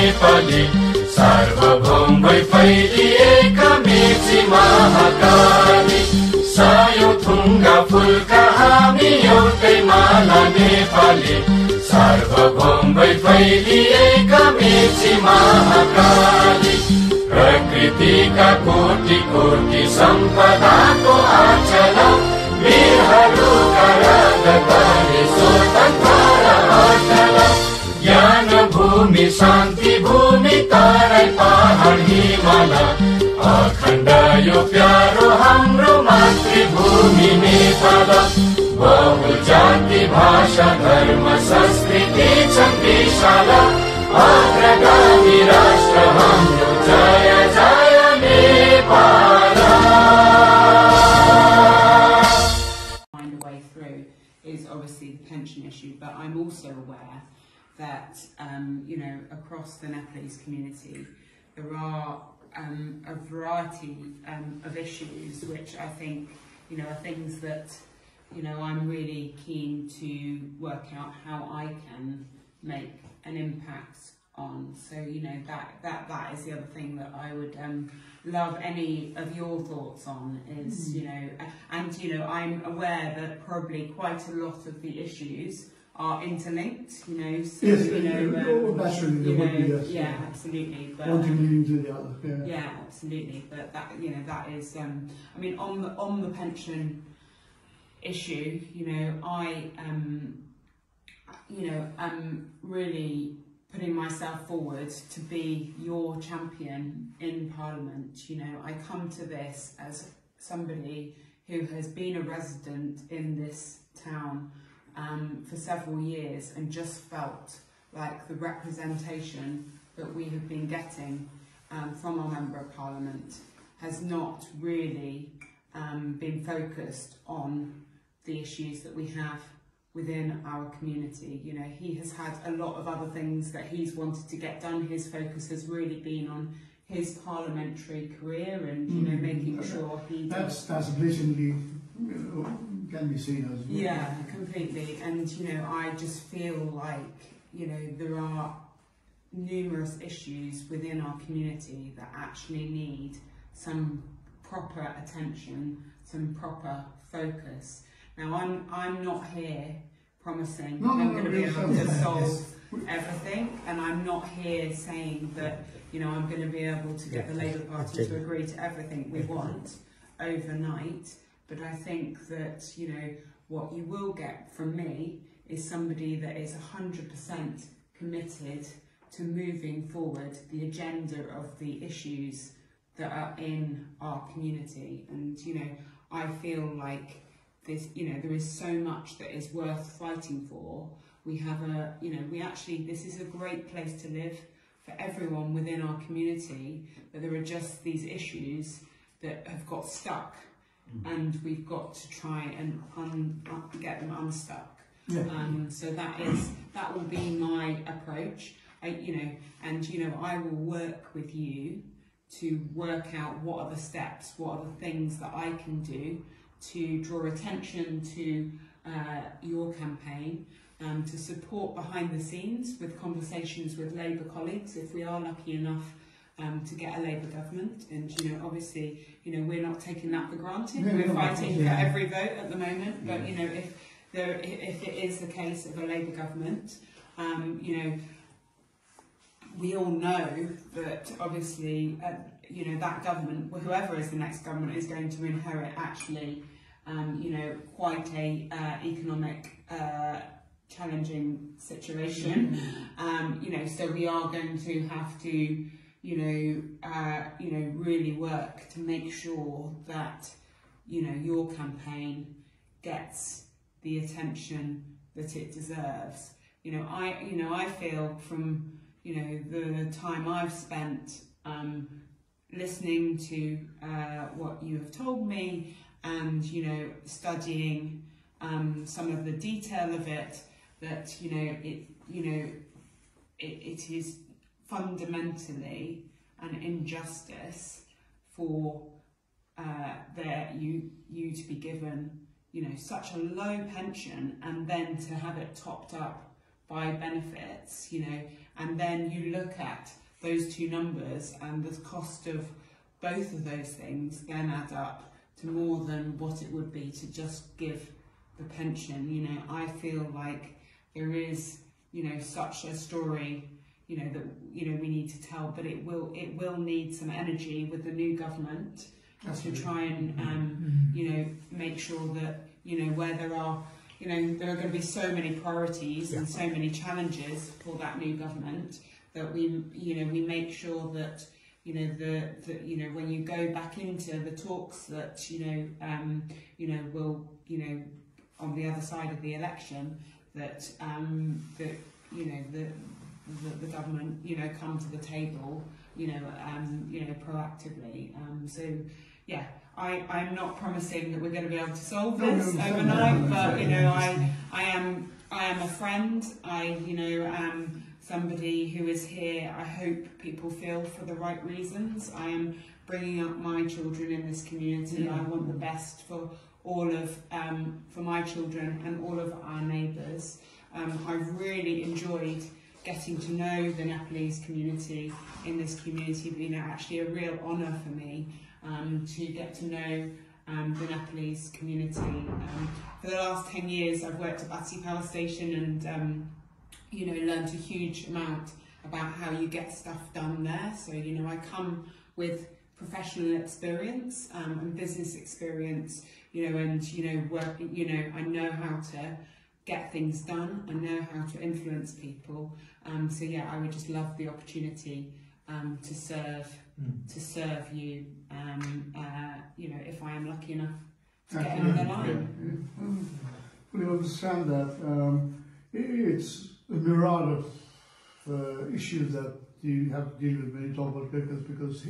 नेपाली सार्वभौम भई फैलिएका मेची महाकाली सायौं थुङ्गा फुलका हामी एउटै माला नेपाली सार्वभौम भई फैलिएका मेची महाकाली प्रकृतिका कोटि कोटि सम्पदाको आचल वीरहरूका रगतले स्वतन्त्र अटल ज्ञान भूमि शान्ति भूमि तराई पहाड हिमाल अखण्ड यो प्यारो हाम्रो मातृभूमि नेपाल बहु जाति भाषा धर्म संस्कृति छन् विशाल अग्रगामी राष्ट्र हाम्रो जय जय Nepal. Find a way through is obviously the pension issue, but I'm also aware that across the Nepalese community there are a variety of issues which I think are things that I'm really keen to work out how I can make an impact on. So that is the other thing that I would love any of your thoughts on is I'm aware that probably quite a lot of the issues are interlinked, so yes, naturally there would be, yes. Yeah, absolutely. But, one thing leading to the other. Yeah, absolutely. But that that is I mean on the pension issue, I'm really putting myself forward to be your champion in Parliament. I come to this as somebody who has been a resident in this town for several years and just felt like the representation that we have been getting from our Member of Parliament has not really been focused on the issues that we have within our community. He has had a lot of other things that he's wanted to get done. His focus has really been on his parliamentary career and making sure he that's blatantly can be seen as well. Yeah, completely. And I just feel like there are numerous issues within our community that actually need some proper attention, some proper focus. Now I'm not here promising I'm going to be able to solve everything, and I'm not here saying that I'm going to be able to get the Labour Party to agree to everything we want overnight. But I think that what you will get from me is somebody that is 100% committed to moving forward the agenda of the issues that are in our community. And I feel like this, there is so much that is worth fighting for. We have this is a great place to live for everyone within our community, but there are just these issues that have got stuck, and we've got to try and get them unstuck. Yeah. So that will be my approach. I will work with you to work out what are the steps, what are the things that I can do to draw attention to your campaign, to support behind the scenes with conversations with Labour colleagues if we are lucky enough to get a Labour government. And obviously we're not taking that for granted. We're fighting for every vote at the moment, but if it is the case of a Labour government, we all know that obviously that government, whoever is the next government, is going to inherit actually quite a economic challenging situation. So we are going to have to really work to make sure that your campaign gets the attention that it deserves. I feel from the time I've spent listening to what you have told me and studying some of the detail of it, that it is fundamentally an injustice for you to be given such a low pension and then to have it topped up by benefits, and then you look at those two numbers, and the cost of both of those things then add up to more than what it would be to just give the pension. You know, I feel like there is, you know, such a story, you know, that, you know, we need to tell, but it will need some energy with the new government to try and you know, make sure that, you know, where there are, you know, there are going to be so many priorities and so many challenges for that new government, that we, you know, we make sure that, you know, you know, when you go back into the talks that, you know, will, you know, on the other side of the election, that that, you know, the government, you know, come to the table, you know, proactively. So yeah, I'm not promising that we're going to be able to solve this overnight, but, you know, I am a friend. You know, am somebody who is here, I hope people feel, for the right reasons. I am bringing up my children in this community. I want the best for all of, for my children and all of our neighbours. I've really enjoyed getting to know the Nepalese community in this community. You know, actually a real honour for me to get to know the Nepalese community. For the last 10 years I've worked at Batsi Power Station, and you know, learned a huge amount about how you get stuff done there. So, you know, I come with professional experience and business experience, you know, and, you know, work, you know, I know how to get things done, I know how to influence people. So yeah, I would just love the opportunity to serve you, you know, if I am lucky enough to get in the line. We understand that it's a myriad of issues that you have to deal with when you talk about papers, because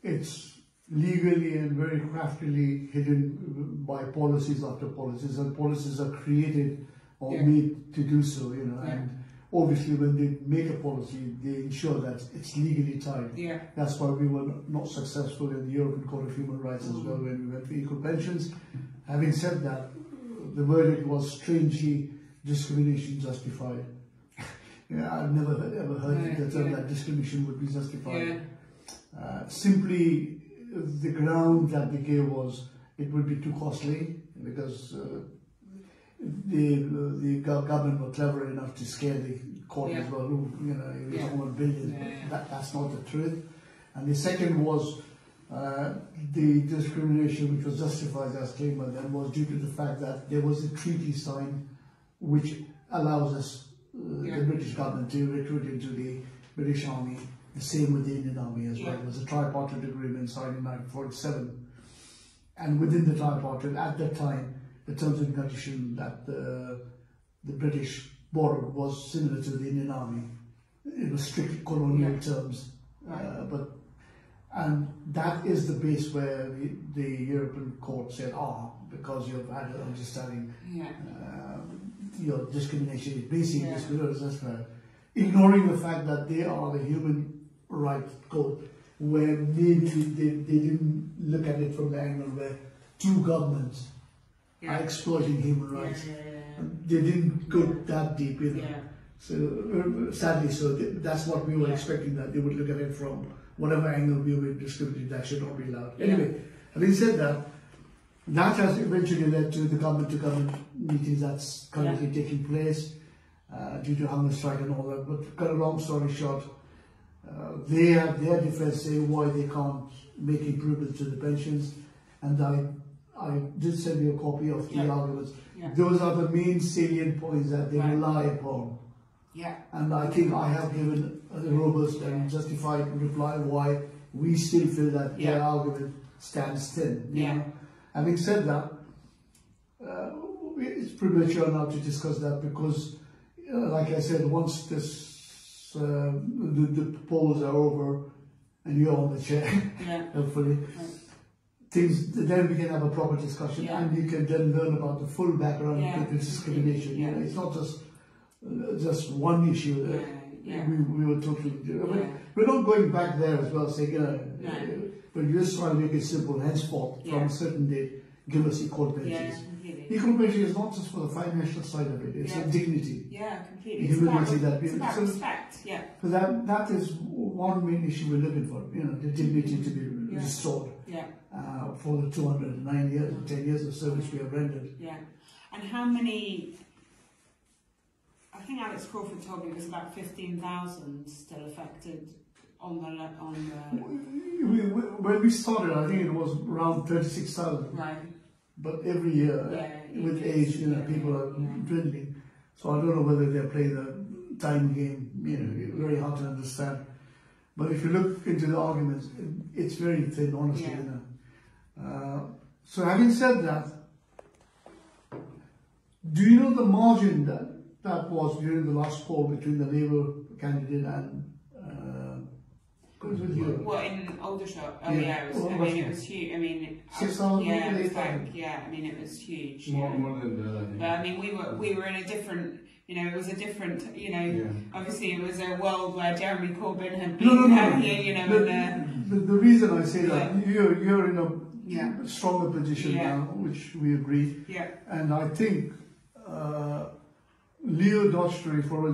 it's legally and very craftily hidden by policies after policies, and policies are created or made to do so, you know, and obviously when they make a policy, they ensure that it's legally tied. That's why we were not successful in the European Court of Human Rights as well when we went for equal pensions. Having said that, the verdict was strangely discrimination justified. I've never ever heard the term that discrimination would be justified. Simply the ground that they gave was it would be too costly, because the government were clever enough to scare the court as well. You know, it was over billions. That's not the truth. And the second was the discrimination, which was justified as claimed by them, was due to the fact that there was a treaty signed which allows us, the British government, to recruit into the British Army, the same with the Indian Army as well. It was a tripartite agreement signed in 1947. And within the tripartite, at that time, the terms and conditions that the British borrowed was similar to the Indian Army. It was strictly colonial terms. And that is the base where the European court said, because you've had an understanding, your discrimination is basically discrimination, ignoring the fact that they are the human rights court, where they didn't look at it from the angle where two governments are exploiting human rights. They didn't go that deep, you know. So sadly, so that's what we were expecting, that they would look at it from whatever angle we were discriminating, that should not be allowed. Anyway, having said that, that has eventually led to the government-to-government meetings that's currently taking place due to hunger strike and all that. But cut a long story short, they have their defense saying why they can't make improvements to the pensions, and I did send you a copy of the arguments. Those are the main salient points that they rely upon. And I think I have given a robust and justified reply why we still feel that their argument stands thin. You know? Having said that, it's premature now to discuss that, because, like I said, once this the polls are over and you're on the chair, hopefully, then we can have a proper discussion, and you can then learn about the full background of the discrimination. You know, it's not just one issue. We were totally we're not going back there as well, saying, but we're just trying to make it simple. Henceforth, from a certain date, give us equal pensions. Yeah, completely. Equal pension is not just for the financial side of it, it's a dignity. Yeah, completely. Humility It's about respect, yeah. So that is one main issue we're looking for, you know, the dignity to be restored for the 209 years, 10 years of service we have rendered. Yeah. And how many, I think Alex Crawford told me it was about 15,000 still affected on the... When we started, I think it was around 36,000. Right. But every year, with age, you know, people are dwindling. So I don't know whether they're playing the time game, you know, very hard to understand. But if you look into the arguments, it's very thin, honestly, you know. So having said that, do you know the margin that was during the last poll between the Labour candidate and what, in Aldershot? Oh yeah, it was, I mean, it was huge. I mean, 6,000, I mean, it was huge. More than that, I think. But I mean, we were in a different, you know, it was a different, you know, obviously it was a world where Jeremy Corbyn had been here, you know, the reason I say that, you're in a stronger position now, which we agree. Yeah. And I think Leo Dodgery, for